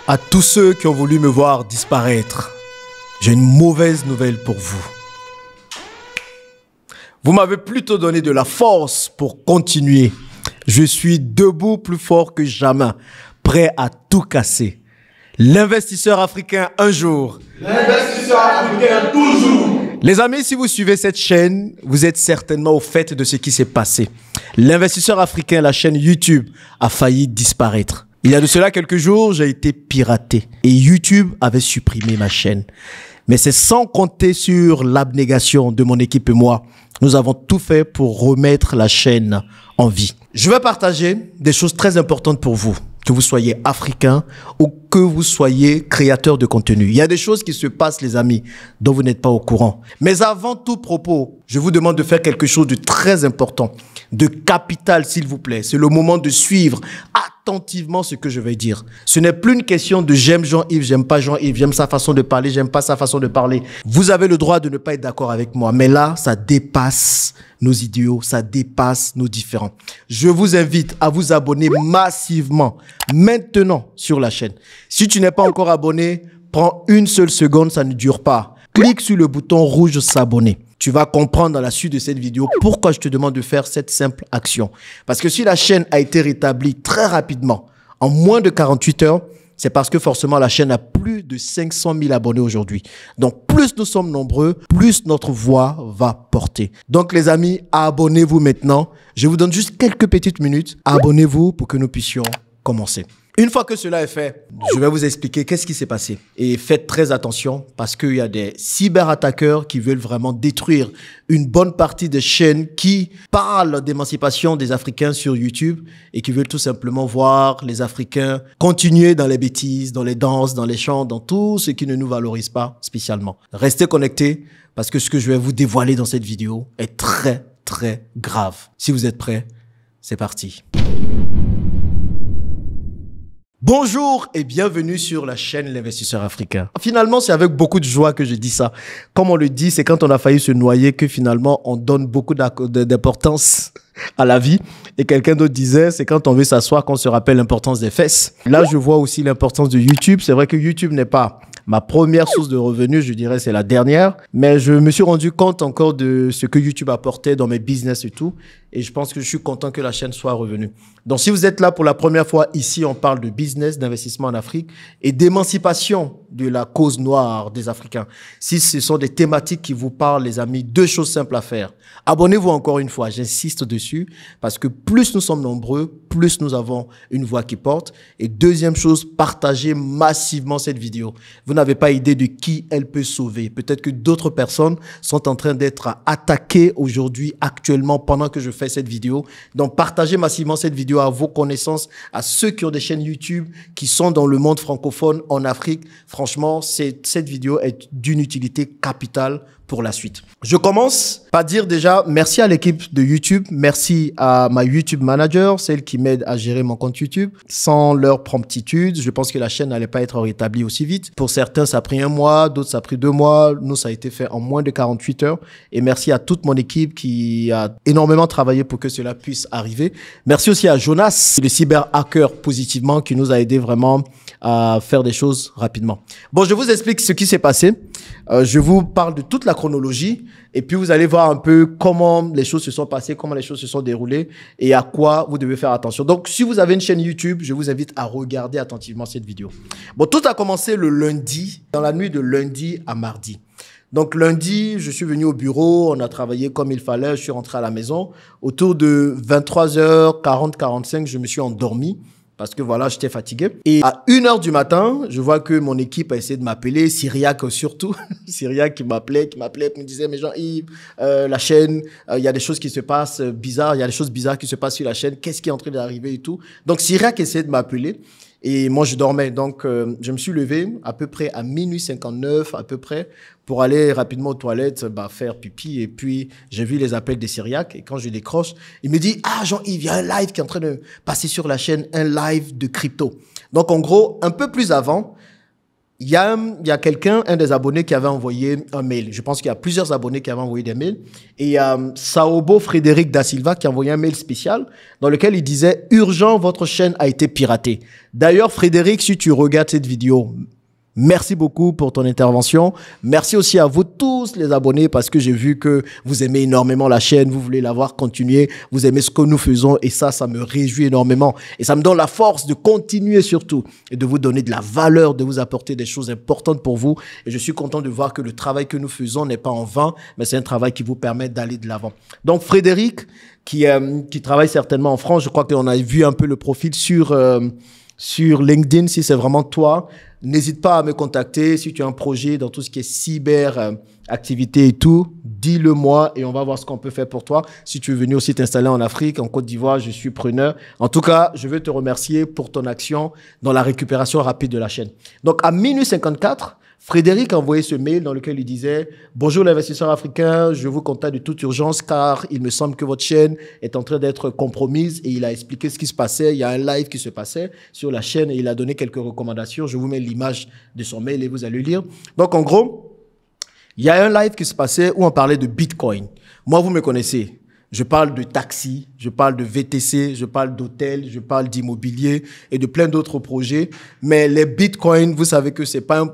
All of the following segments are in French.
À tous ceux qui ont voulu me voir disparaître, j'ai une mauvaise nouvelle pour vous. Vous m'avez plutôt donné de la force pour continuer. Je suis debout plus fort que jamais, prêt à tout casser. L'investisseur africain un jour. L'investisseur africain toujours. Les amis, si vous suivez cette chaîne, vous êtes certainement au fait de ce qui s'est passé. L'investisseur africain, la chaîne YouTube, a failli disparaître. Il y a de cela quelques jours, j'ai été piraté et YouTube avait supprimé ma chaîne. Mais c'est sans compter sur l'abnégation de mon équipe et moi. Nous avons tout fait pour remettre la chaîne en vie. Je vais partager des choses très importantes pour vous, que vous soyez africain ou que vous soyez créateur de contenu. Il y a des choses qui se passent, les amis, dont vous n'êtes pas au courant. Mais avant tout propos, je vous demande de faire quelque chose de très important, de capital, s'il vous plaît. C'est le moment de suivre attentivement ce que je vais dire. Ce n'est plus une question de j'aime Jean-Yves, j'aime pas Jean-Yves, j'aime sa façon de parler, j'aime pas sa façon de parler. Vous avez le droit de ne pas être d'accord avec moi, mais là, ça dépasse nos idéaux, ça dépasse nos différends. Je vous invite à vous abonner massivement, maintenant, sur la chaîne. Si tu n'es pas encore abonné, prends une seule seconde, ça ne dure pas. Clique sur le bouton rouge s'abonner. Tu vas comprendre dans la suite de cette vidéo pourquoi je te demande de faire cette simple action. Parce que si la chaîne a été rétablie très rapidement, en moins de 48 heures, c'est parce que forcément la chaîne a plus de 500 000 abonnés aujourd'hui. Donc plus nous sommes nombreux, plus notre voix va porter. Donc les amis, abonnez-vous maintenant. Je vous donne juste quelques petites minutes. Abonnez-vous pour que nous puissions commencer. Une fois que cela est fait, je vais vous expliquer qu'est-ce qui s'est passé. Et faites très attention parce qu'il y a des cyberattaqueurs qui veulent vraiment détruire une bonne partie des chaînes qui parlent d'émancipation des Africains sur YouTube et qui veulent tout simplement voir les Africains continuer dans les bêtises, dans les danses, dans les chants, dans tout ce qui ne nous valorise pas spécialement. Restez connectés parce que ce que je vais vous dévoiler dans cette vidéo est très, très grave. Si vous êtes prêts, c'est parti. Bonjour et bienvenue sur la chaîne L'Investisseur Africain. Finalement, c'est avec beaucoup de joie que je dis ça. Comme on le dit, c'est quand on a failli se noyer que finalement, on donne beaucoup d'importance à la vie. Et quelqu'un d'autre disait, c'est quand on veut s'asseoir qu'on se rappelle l'importance des fesses. Là, je vois aussi l'importance de YouTube. C'est vrai que YouTube n'est pas ma première source de revenus, je dirais c'est la dernière. Mais je me suis rendu compte encore de ce que YouTube apportait dans mes business et tout. Et je pense que je suis content que la chaîne soit revenue. Donc, si vous êtes là pour la première fois, ici, on parle de business, d'investissement en Afrique et d'émancipation de la cause noire des Africains. Si ce sont des thématiques qui vous parlent, les amis, deux choses simples à faire. Abonnez-vous encore une fois, j'insiste dessus, parce que plus nous sommes nombreux, plus nous avons une voix qui porte. Et deuxième chose, partagez massivement cette vidéo. Vous n'avez pas idée de qui elle peut sauver. Peut-être que d'autres personnes sont en train d'être attaquées aujourd'hui, actuellement, pendant que je fais cette vidéo. Donc, partagez massivement cette vidéo à vos connaissances, à ceux qui ont des chaînes YouTube, qui sont dans le monde francophone, en Afrique. Franchement, cette vidéo est d'une utilité capitale pour la suite. Je commence par dire déjà merci à l'équipe de YouTube, merci à ma YouTube Manager, celle qui m'aide à gérer mon compte YouTube. Sans leur promptitude, je pense que la chaîne n'allait pas être rétablie aussi vite. Pour certains, ça a pris 1 mois, d'autres, ça a pris 2 mois. Nous, ça a été fait en moins de 48 heures. Et merci à toute mon équipe qui a énormément travaillé pour que cela puisse arriver. Merci aussi à Jonas, le cyber-hacker positivement, qui nous a aidé vraiment à faire des choses rapidement. Bon, je vous explique ce qui s'est passé. Je vous parle de toute la chronologie et puis vous allez voir un peu comment les choses se sont passées, comment les choses se sont déroulées et à quoi vous devez faire attention. Donc, si vous avez une chaîne YouTube, je vous invite à regarder attentivement cette vidéo. Bon, tout a commencé le lundi, dans la nuit de lundi à mardi. Donc, lundi, je suis venu au bureau, on a travaillé comme il fallait, je suis rentré à la maison. Autour de 23h40, 45, je me suis endormi. Parce que voilà, j'étais fatigué. Et à 1h du matin, je vois que mon équipe a essayé de m'appeler, Syriac surtout. Syriac qui m'appelait, qui me disait, mais Jean-Yves, la chaîne, il y a des choses qui se passent bizarres, il y a des choses bizarres qui se passent sur la chaîne, qu'est-ce qui est en train d'arriver et tout. Donc Syriac essayait de m'appeler. Et moi, je dormais. Donc, je me suis levé à peu près à minuit 59, à peu près, pour aller rapidement aux toilettes, faire pipi. Et puis, j'ai vu les appels des Syriaques. Et quand je décroche, il me dit, ah, Jean-Yves, il y a un live qui est en train de passer sur la chaîne, un live de crypto. Donc, en gros, un peu plus avant, il y a quelqu'un, un des abonnés qui avait envoyé un mail. Je pense qu'il y a plusieurs abonnés qui avaient envoyé des mails. Et il y a Saobo Frédéric Da Silva qui a envoyé un mail spécial dans lequel il disait « Urgent, votre chaîne a été piratée ». D'ailleurs, Frédéric, si tu regardes cette vidéo, merci beaucoup pour ton intervention. Merci aussi à vous tous les abonnés parce que j'ai vu que vous aimez énormément la chaîne, vous voulez la voir continuer, vous aimez ce que nous faisons et ça me réjouit énormément. Et ça me donne la force de continuer surtout et de vous donner de la valeur, de vous apporter des choses importantes pour vous. Et je suis content de voir que le travail que nous faisons n'est pas en vain, mais c'est un travail qui vous permet d'aller de l'avant. Donc Frédéric, qui travaille certainement en France, je crois qu'on a vu un peu le profil sur LinkedIn, si c'est vraiment toi. N'hésite pas à me contacter si tu as un projet dans tout ce qui est cyber, activité et tout. Dis-le moi et on va voir ce qu'on peut faire pour toi. Si tu veux venir aussi t'installer en Afrique, en Côte d'Ivoire, je suis preneur. En tout cas, je veux te remercier pour ton action dans la récupération rapide de la chaîne. Donc, à minuit 54, Frédéric a envoyé ce mail dans lequel il disait « Bonjour l'investisseur africain, je vous contacte de toute urgence car il me semble que votre chaîne est en train d'être compromise. » Et il a expliqué ce qui se passait. Il y a un live qui se passait sur la chaîne et il a donné quelques recommandations. Je vous mets l'image de son mail et vous allez lire. Donc en gros, il y a un live qui se passait où on parlait de Bitcoin. Moi, vous me connaissez. Je parle de taxi, je parle de VTC, je parle d'hôtel, je parle d'immobilier et de plein d'autres projets. Mais les bitcoins, vous savez que c'est pas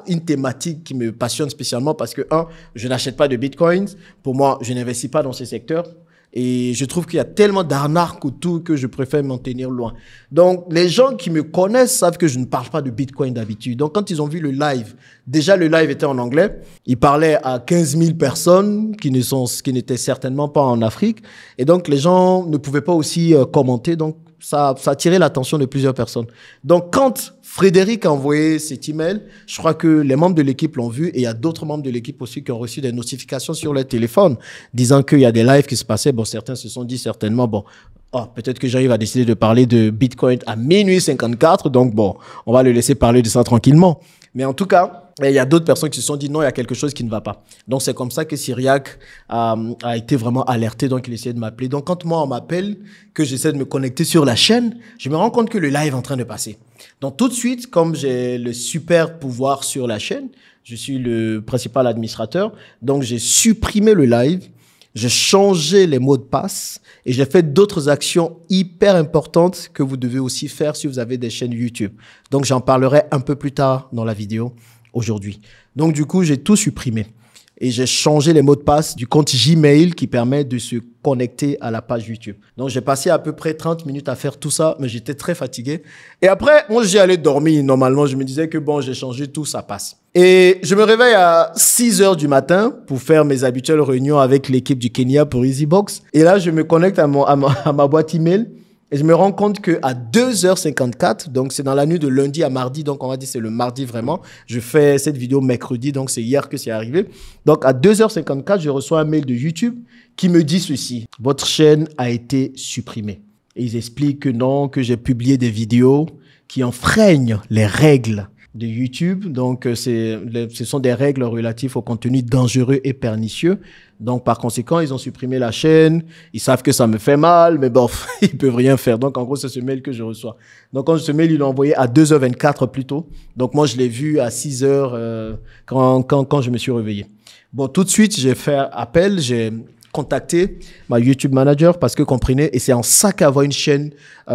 une thématique qui me passionne spécialement parce que, je n'achète pas de bitcoins. Pour moi, je n'investis pas dans ces secteurs. Et je trouve qu'il y a tellement d'arnaques autour que je préfère m'en tenir loin. Donc, les gens qui me connaissent savent que je ne parle pas de Bitcoin d'habitude. Donc, quand ils ont vu le live, déjà le live était en anglais. Il parlait à 15 000 personnes qui n'étaient certainement pas en Afrique. Et donc, les gens ne pouvaient pas aussi commenter. Donc, ça a attiré l'attention de plusieurs personnes. Donc, quand Frédéric a envoyé cet email, je crois que les membres de l'équipe l'ont vu et il y a d'autres membres de l'équipe aussi qui ont reçu des notifications sur leur téléphone disant qu'il y a des lives qui se passaient. Bon, certains se sont dit certainement, bon, peut-être que j'arrive à décider de parler de Bitcoin à minuit 54. Donc, bon, on va le laisser parler de ça tranquillement. Mais en tout cas, il y a d'autres personnes qui se sont dit non, il y a quelque chose qui ne va pas. Donc, c'est comme ça que Cyriac a été vraiment alerté. Donc, il essayait de m'appeler. Donc, quand moi, on m'appelle, que j'essaie de me connecter sur la chaîne, je me rends compte que le live est en train de passer. Donc, tout de suite, comme j'ai le super pouvoir sur la chaîne, je suis le principal administrateur. Donc, j'ai supprimé le live. J'ai changé les mots de passe et j'ai fait d'autres actions hyper importantes que vous devez aussi faire si vous avez des chaînes YouTube. Donc, j'en parlerai un peu plus tard dans la vidéo aujourd'hui. Donc, du coup, j'ai tout supprimé et j'ai changé les mots de passe du compte Gmail qui permet de se connecter à la page YouTube. Donc, j'ai passé à peu près 30 minutes à faire tout ça, mais j'étais très fatigué. Et après, moi, j'y allais dormir. Normalement, je me disais que bon, j'ai changé tout, ça passe. Et je me réveille à 6 heures du matin pour faire mes habituelles réunions avec l'équipe du Kenya pour EasyBox. Et là, je me connecte à ma boîte email et je me rends compte que à 2h54, donc c'est dans la nuit de lundi à mardi, donc on va dire c'est le mardi vraiment. Je fais cette vidéo mercredi, donc c'est hier que c'est arrivé. Donc à 2h54, je reçois un mail de YouTube qui me dit ceci. Votre chaîne a été supprimée. Et ils expliquent que non, que j'ai publié des vidéos qui enfreignent les règles de YouTube. Donc, ce sont des règles relatives au contenu dangereux et pernicieux. Donc, par conséquent, ils ont supprimé la chaîne. Ils savent que ça me fait mal, mais bon, ils peuvent rien faire. Donc, en gros, c'est ce mail que je reçois. Donc, quand ce mail, ils l'ont envoyé à 2h24 plus tôt. Donc, moi, je l'ai vu à 6h quand je me suis réveillé. Bon, tout de suite, j'ai fait appel, j'ai contacté ma YouTube manager parce que comprenez, et c'est en ça qu'avoir une chaîne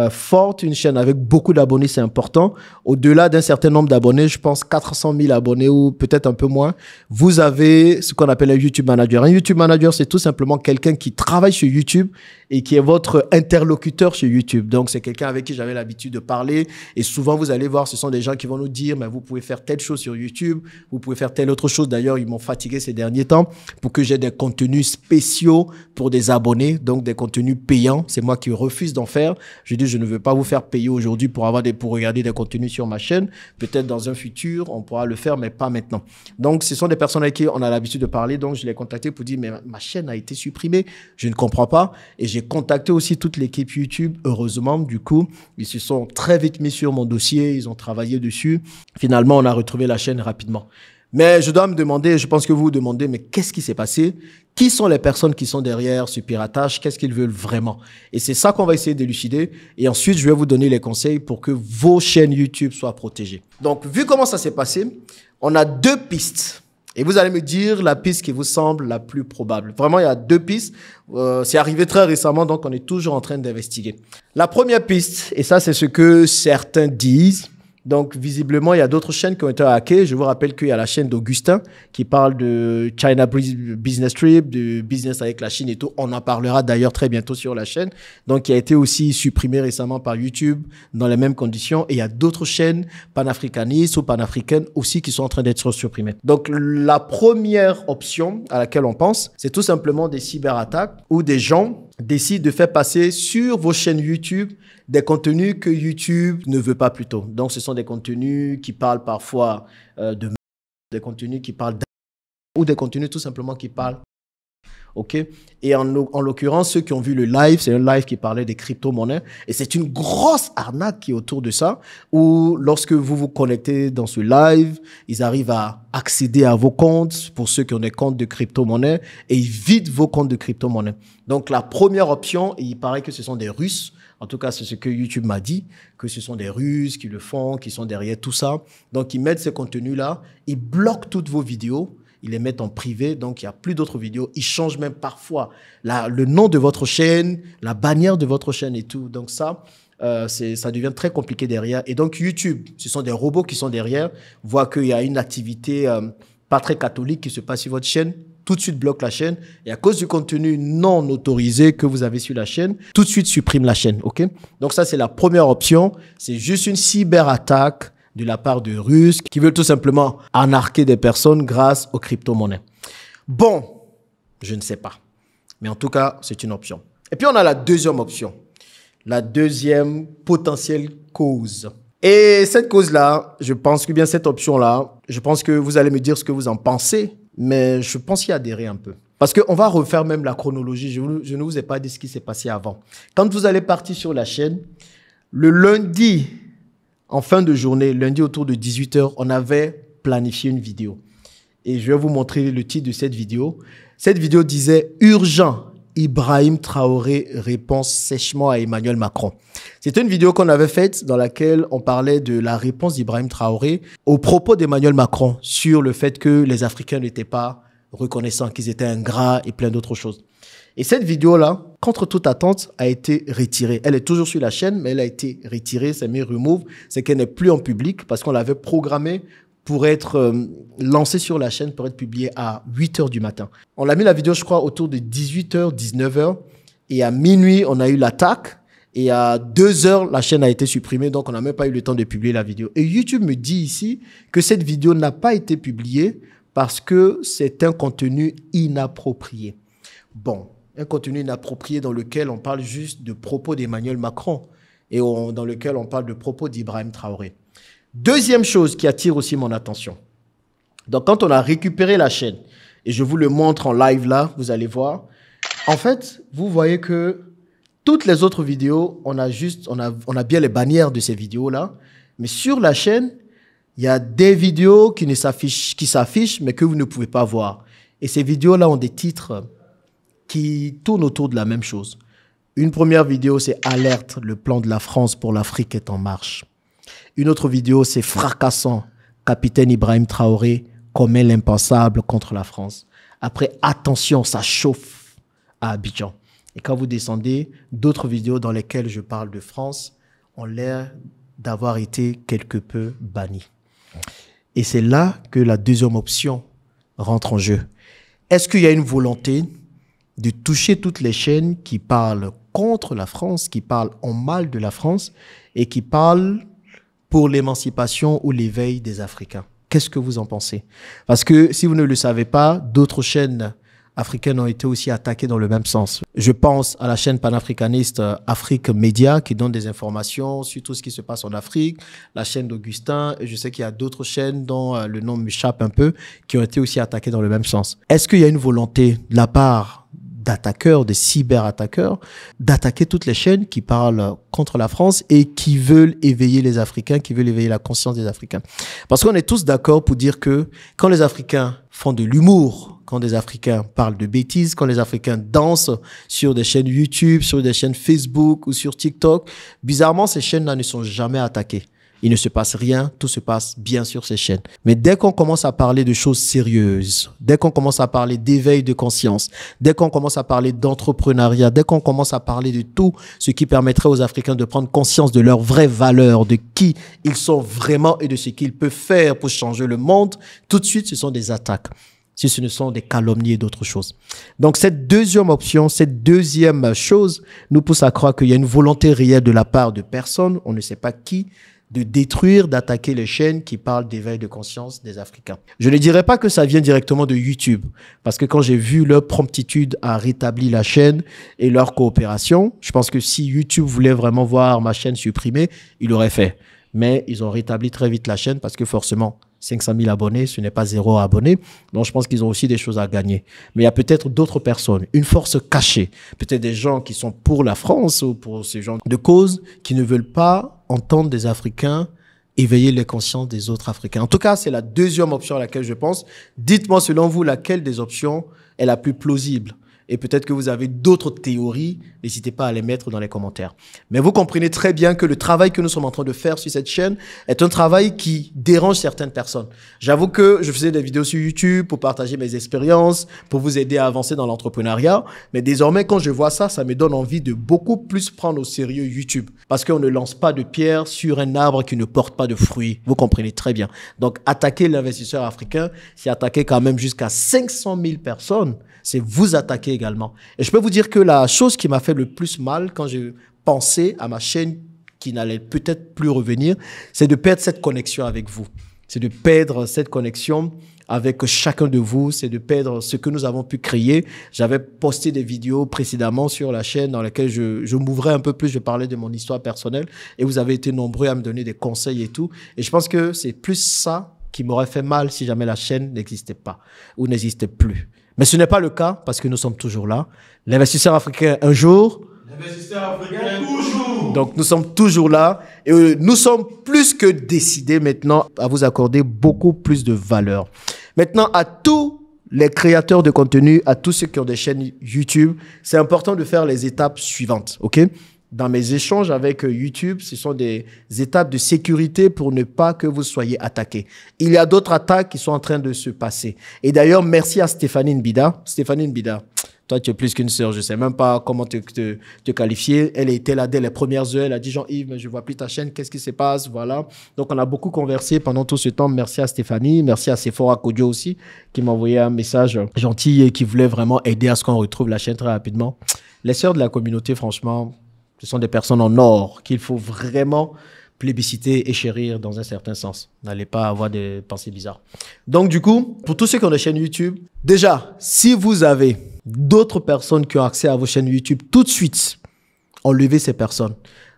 forte, une chaîne avec beaucoup d'abonnés, c'est important. Au-delà d'un certain nombre d'abonnés, je pense 400 000 abonnés ou peut-être un peu moins, vous avez ce qu'on appelle un YouTube manager. Un YouTube manager, c'est tout simplement quelqu'un qui travaille sur YouTube et qui est votre interlocuteur sur YouTube. Donc, c'est quelqu'un avec qui j'avais l'habitude de parler. Et souvent, vous allez voir, ce sont des gens qui vont nous dire, mais vous pouvez faire telle chose sur YouTube, vous pouvez faire telle autre chose. D'ailleurs, ils m'ont fatigué ces derniers temps pour que j'ai des contenus spéciaux pour des abonnés, donc des contenus payants. C'est moi qui refuse d'en faire. Je dis, je ne veux pas vous faire payer aujourd'hui pour regarder des contenus sur ma chaîne. Peut-être dans un futur, on pourra le faire, mais pas maintenant. Donc, ce sont des personnes avec qui on a l'habitude de parler. Donc, je les ai contactés pour dire, mais ma chaîne a été supprimée. Je ne comprends pas. Et j'ai contacté aussi toute l'équipe YouTube. Heureusement, du coup, ils se sont très vite mis sur mon dossier. Ils ont travaillé dessus. Finalement, on a retrouvé la chaîne rapidement. Mais je dois me demander, je pense que vous vous demandez, mais qu'est-ce qui s'est passé? Qui sont les personnes qui sont derrière ce piratage? Qu'est-ce qu'ils veulent vraiment? Et c'est ça qu'on va essayer d'élucider. Et ensuite, je vais vous donner les conseils pour que vos chaînes YouTube soient protégées. Donc, vu comment ça s'est passé, on a 2 pistes. Et vous allez me dire la piste qui vous semble la plus probable. Vraiment, il y a 2 pistes. C'est arrivé très récemment, donc on est toujours en train d'investiguer. La première piste, et ça c'est ce que certains disent, donc visiblement il y a d'autres chaînes qui ont été hackées. Je vous rappelle qu'il y a la chaîne d'Augustin qui parle de China Business Trip, de business avec la Chine et tout. On en parlera d'ailleurs très bientôt sur la chaîne. Donc qui a été aussi supprimée récemment par YouTube dans les mêmes conditions. Et il y a d'autres chaînes panafricanistes ou panafricaines aussi qui sont en train d'être supprimées. Donc la première option à laquelle on pense, c'est tout simplement des cyberattaques où des gens décident de faire passer sur vos chaînes YouTube des contenus que YouTube ne veut pas plutôt. Donc, ce sont des contenus qui parlent parfois des contenus qui parlent ou des contenus tout simplement qui parlent. OK? Et en l'occurrence, ceux qui ont vu le live, c'est un live qui parlait des crypto-monnaies. Et c'est une grosse arnaque qui est autour de ça, où lorsque vous vous connectez dans ce live, ils arrivent à accéder à vos comptes, pour ceux qui ont des comptes de crypto-monnaies, et ils vident vos comptes de crypto-monnaies. Donc, la première option, et il paraît que ce sont des Russes. En tout cas, c'est ce que YouTube m'a dit, que ce sont des Russes qui le font, qui sont derrière tout ça. Donc, ils mettent ces contenus-là, ils bloquent toutes vos vidéos, ils les mettent en privé, donc il n'y a plus d'autres vidéos. Ils changent même parfois le nom de votre chaîne, la bannière de votre chaîne et tout. Donc ça devient très compliqué derrière. Et donc YouTube, ce sont des robots qui sont derrière, voient qu'il y a une activité pas très catholique qui se passe sur votre chaîne, tout de suite bloque la chaîne. Et à cause du contenu non autorisé que vous avez sur la chaîne, tout de suite supprime la chaîne. Ok? Donc ça, c'est la première option. C'est juste une cyberattaque de la part de Russes qui veulent tout simplement arnaquer des personnes grâce aux crypto-monnaies. Bon, je ne sais pas. Mais en tout cas, c'est une option. Et puis, on a la deuxième option. La deuxième potentielle cause. Et cette cause-là, je pense que bien cette option-là, je pense que vous allez me dire ce que vous en pensez, mais je pense y adhérer un peu. Parce qu'on va refaire même la chronologie. Je ne vous ai pas dit ce qui s'est passé avant. Quand vous allez partir sur la chaîne, le lundi, en fin de journée, lundi autour de 18h, on avait planifié une vidéo. Et je vais vous montrer le titre de cette vidéo. Cette vidéo disait « Urgent, Ibrahim Traoré répond sèchement à Emmanuel Macron ». C'était une vidéo qu'on avait faite dans laquelle on parlait de la réponse d'Ibrahim Traoré aux propos d'Emmanuel Macron sur le fait que les Africains n'étaient pas reconnaissants, qu'ils étaient ingrats et plein d'autres choses. Et cette vidéo-là, contre toute attente, a été retirée. Elle est toujours sur la chaîne, mais elle a été retirée, c'est mis remove, c'est qu'elle n'est plus en public parce qu'on l'avait programmée pour être lancée sur la chaîne, pour être publiée à 8h du matin. On a mis la vidéo, je crois, autour de 18h, 19h. Et à minuit, on a eu l'attaque. Et à 2h, la chaîne a été supprimée, donc on n'a même pas eu le temps de publier la vidéo. Et YouTube me dit ici que cette vidéo n'a pas été publiée parce que c'est un contenu inapproprié. Bon. Un contenu inapproprié dans lequel on parle juste de propos d'Emmanuel Macron et dans lequel on parle de propos d'Ibrahim Traoré. Deuxième chose qui attire aussi mon attention. Donc, quand on a récupéré la chaîne, et je vous le montre en live là, vous allez voir, en fait, vous voyez que toutes les autres vidéos, on a bien les bannières de ces vidéos-là, mais sur la chaîne, il y a des vidéos qui s'affichent, mais que vous ne pouvez pas voir. Et ces vidéos-là ont des titres qui tournent autour de la même chose. Une première vidéo, c'est « Alerte, le plan de la France pour l'Afrique est en marche ». Une autre vidéo, c'est « Fracassant, capitaine Ibrahim Traoré commet l'impensable contre la France ». Après, « Attention, ça chauffe à Abidjan ». Et quand vous descendez, d'autres vidéos dans lesquelles je parle de France ont l'air d'avoir été quelque peu bannies. Et c'est là que la deuxième option rentre en jeu. Est-ce qu'il y a une volonté de toucher toutes les chaînes qui parlent contre la France, qui parlent en mal de la France et qui parlent pour l'émancipation ou l'éveil des Africains? Qu'est-ce que vous en pensez? Parce que si vous ne le savez pas, d'autres chaînes africaines ont été aussi attaquées dans le même sens. Je pense à la chaîne panafricaniste Afrique Média qui donne des informations sur tout ce qui se passe en Afrique, la chaîne d'Augustin, et je sais qu'il y a d'autres chaînes dont le nom m'échappe un peu, qui ont été aussi attaquées dans le même sens. Est-ce qu'il y a une volonté de la part d'attaqueurs, de cyberattaqueurs, d'attaquer toutes les chaînes qui parlent contre la France et qui veulent éveiller les Africains, qui veulent éveiller la conscience des Africains. Parce qu'on est tous d'accord pour dire que quand les Africains font de l'humour, quand les Africains parlent de bêtises, quand les Africains dansent sur des chaînes YouTube, sur des chaînes Facebook ou sur TikTok, bizarrement, ces chaînes-là ne sont jamais attaquées. Il ne se passe rien, tout se passe bien sur ces chaînes. Mais dès qu'on commence à parler de choses sérieuses, dès qu'on commence à parler d'éveil de conscience, dès qu'on commence à parler d'entrepreneuriat, dès qu'on commence à parler de tout ce qui permettrait aux Africains de prendre conscience de leurs vraies valeurs, de qui ils sont vraiment et de ce qu'ils peuvent faire pour changer le monde, tout de suite, ce sont des attaques. Si ce ne sont des calomnies et d'autres choses. Donc, cette deuxième option, cette deuxième chose nous pousse à croire qu'il y a une volonté réelle de la part de personnes, on ne sait pas qui, de détruire, d'attaquer les chaînes qui parlent d'éveil de conscience des Africains. Je ne dirais pas que ça vient directement de YouTube, parce que quand j'ai vu leur promptitude à rétablir la chaîne et leur coopération, je pense que si YouTube voulait vraiment voir ma chaîne supprimée, il l'aurait fait. Mais ils ont rétabli très vite la chaîne parce que forcément, 500 000 abonnés, ce n'est pas 0 abonnés. Donc, je pense qu'ils ont aussi des choses à gagner. Mais il y a peut-être d'autres personnes, une force cachée, peut-être des gens qui sont pour la France ou pour ce genre de causes, qui ne veulent pas entendre des Africains éveiller les consciences des autres Africains. En tout cas, c'est la deuxième option à laquelle je pense. Dites-moi, selon vous, laquelle des options est la plus plausible? Et peut-être que vous avez d'autres théories, n'hésitez pas à les mettre dans les commentaires. Mais vous comprenez très bien que le travail que nous sommes en train de faire sur cette chaîne est un travail qui dérange certaines personnes. J'avoue que je faisais des vidéos sur YouTube pour partager mes expériences, pour vous aider à avancer dans l'entrepreneuriat. Mais désormais, quand je vois ça, ça me donne envie de beaucoup plus prendre au sérieux YouTube. Parce qu'on ne lance pas de pierre sur un arbre qui ne porte pas de fruits. Vous comprenez très bien. Donc, attaquer l'investisseur africain, c'est attaquer quand même jusqu'à 500 000 personnes. C'est vous attaquer également. Et je peux vous dire que la chose qui m'a fait le plus mal quand j'ai pensé à ma chaîne qui n'allait peut-être plus revenir, c'est de perdre cette connexion avec vous. C'est de perdre cette connexion avec chacun de vous, c'est de perdre ce que nous avons pu créer. J'avais posté des vidéos précédemment sur la chaîne dans lesquelles je m'ouvrais un peu plus, je parlais de mon histoire personnelle et vous avez été nombreux à me donner des conseils et tout. Et je pense que c'est plus ça qui m'aurait fait mal si jamais la chaîne n'existait pas ou n'existait plus. Mais ce n'est pas le cas parce que nous sommes toujours là. L'investisseur africain un jour. L'investisseur africain toujours. Donc nous sommes toujours là et nous sommes plus que décidés maintenant à vous accorder beaucoup plus de valeur. Maintenant, à tous les créateurs de contenu, à tous ceux qui ont des chaînes YouTube, c'est important de faire les étapes suivantes, ok? Dans mes échanges avec YouTube, ce sont des étapes de sécurité pour ne pas que vous soyez attaqués. Il y a d'autres attaques qui sont en train de se passer. Et d'ailleurs, merci à Stéphanie Nbida. Stéphanie Nbida, toi, tu es plus qu'une sœur. Je sais même pas comment te qualifier. Elle était là dès les premières heures. Elle a dit, Jean-Yves, je vois plus ta chaîne. Qu'est-ce qui se passe? Voilà. Donc, on a beaucoup conversé pendant tout ce temps. Merci à Stéphanie. Merci à Sephora Kodjo aussi, qui m'a envoyé un message gentil et qui voulait vraiment aider à ce qu'on retrouve la chaîne très rapidement. Les sœurs de la communauté, franchement, ce sont des personnes en or qu'il faut vraiment plébisciter et chérir dans un certain sens. N'allez pas avoir des pensées bizarres. Donc, du coup, pour tous ceux qui ont des chaînes YouTube, déjà, si vous avez d'autres personnes qui ont accès à vos chaînes YouTube, tout de suite, enlevez ces personnes.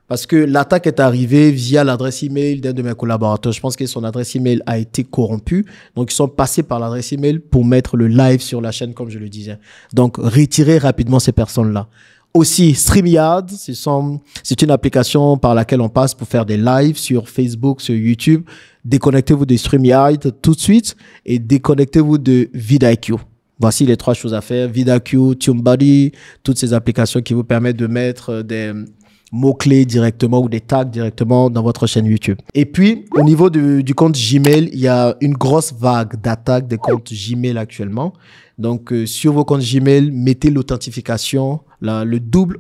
Parce que l'attaque est arrivée via l'adresse email d'un de mes collaborateurs. Je pense que son adresse email a été corrompue. Donc, ils sont passés par l'adresse email pour mettre le live sur la chaîne, comme je le disais. Donc, retirez rapidement ces personnes-là. Aussi, StreamYard, c'est une application par laquelle on passe pour faire des lives sur Facebook, sur YouTube. Déconnectez-vous de StreamYard tout de suite et déconnectez-vous de vidIQ. Voici les trois choses à faire. vidIQ, TuneBuddy, toutes ces applications qui vous permettent de mettre des mots-clés directement ou des tags directement dans votre chaîne YouTube. Et puis, au niveau du compte Gmail, il y a une grosse vague d'attaques des comptes Gmail actuellement. Donc, sur vos comptes Gmail, mettez l'authentification, la double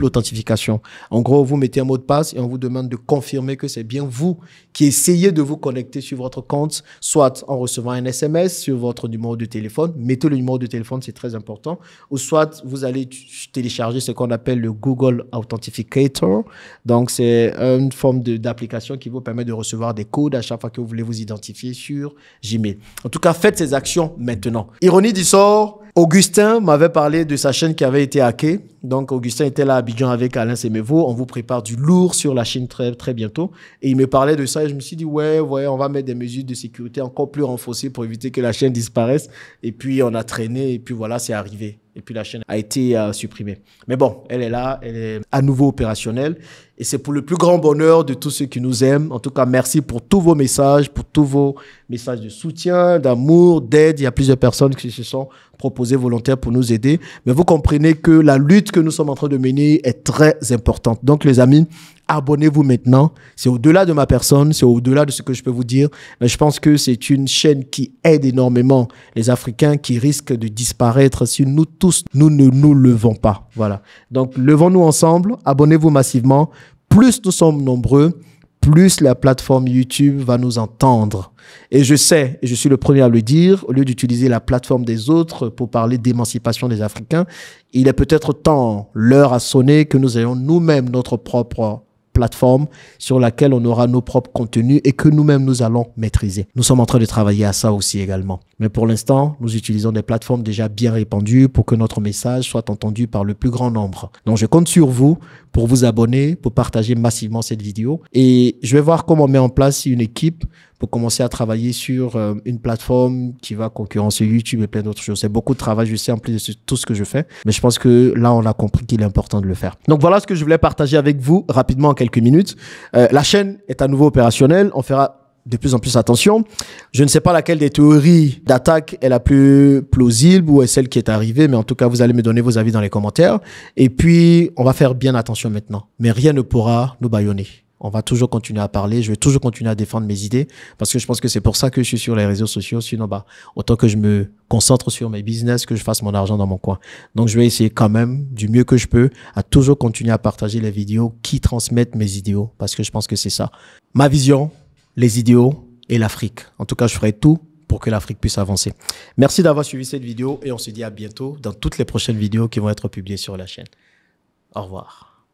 authentification. En gros, vous mettez un mot de passe et on vous demande de confirmer que c'est bien vous qui essayez de vous connecter sur votre compte, soit en recevant un SMS sur votre numéro de téléphone. Mettez le numéro de téléphone, c'est très important. Ou soit, vous allez télécharger ce qu'on appelle le Google Authentificator. Donc, c'est une forme d'application qui vous permet de recevoir des codes à chaque fois que vous voulez vous identifier sur Gmail. En tout cas, faites ces actions maintenant. Ironie du sort, Augustin m'avait parlé de sa chaîne qui avait été hackée. Donc, Augustin était là à Abidjan avec Alain Semevo. On vous prépare du lourd sur la chaîne très, très bientôt. Et il me parlait de ça et je me suis dit, ouais, on va mettre des mesures de sécurité encore plus renforcées pour éviter que la chaîne disparaisse. Et puis, on a traîné et puis voilà, c'est arrivé. Et puis la chaîne a été supprimée. Mais bon, elle est là, elle est à nouveau opérationnelle. Et c'est pour le plus grand bonheur de tous ceux qui nous aiment. En tout cas, merci pour tous vos messages, pour tous vos messages de soutien, d'amour, d'aide. Il y a plusieurs personnes qui se sont proposées volontaires pour nous aider. Mais vous comprenez que la lutte que nous sommes en train de mener est très importante. Donc, les amis, abonnez-vous maintenant. C'est au-delà de ma personne, c'est au-delà de ce que je peux vous dire. Mais je pense que c'est une chaîne qui aide énormément les Africains qui risquent de disparaître si nous tous, nous ne nous levons pas. Voilà. Donc, levons-nous ensemble, abonnez-vous massivement. Plus nous sommes nombreux, plus la plateforme YouTube va nous entendre. Et je sais, et je suis le premier à le dire, au lieu d'utiliser la plateforme des autres pour parler d'émancipation des Africains, il est peut-être temps, l'heure a sonné, que nous ayons nous-mêmes notre propre plateforme sur laquelle on aura nos propres contenus et que nous-mêmes nous allons maîtriser. Nous sommes en train de travailler à ça aussi également. Mais pour l'instant, nous utilisons des plateformes déjà bien répandues pour que notre message soit entendu par le plus grand nombre. Donc, je compte sur vous pour vous abonner, pour partager massivement cette vidéo. Et je vais voir comment on met en place une équipe pour commencer à travailler sur une plateforme qui va concurrencer YouTube et plein d'autres choses. C'est beaucoup de travail, je sais, en plus de tout ce que je fais. Mais je pense que là, on a compris qu'il est important de le faire. Donc, voilà ce que je voulais partager avec vous rapidement en quelques minutes. La chaîne est à nouveau opérationnelle. On fera de plus en plus attention. Je ne sais pas laquelle des théories d'attaque est la plus plausible ou est celle qui est arrivée, mais en tout cas, vous allez me donner vos avis dans les commentaires. Et puis, on va faire bien attention maintenant. Mais rien ne pourra nous bâillonner. On va toujours continuer à parler. Je vais toujours continuer à défendre mes idées parce que je pense que c'est pour ça que je suis sur les réseaux sociaux. Sinon, autant que je me concentre sur mes business, que je fasse mon argent dans mon coin. Donc, je vais essayer quand même du mieux que je peux à toujours continuer à partager les vidéos qui transmettent mes idéaux parce que je pense que c'est ça. Ma vision, les idéaux et l'Afrique. En tout cas, je ferai tout pour que l'Afrique puisse avancer. Merci d'avoir suivi cette vidéo et on se dit à bientôt dans toutes les prochaines vidéos qui vont être publiées sur la chaîne. Au revoir.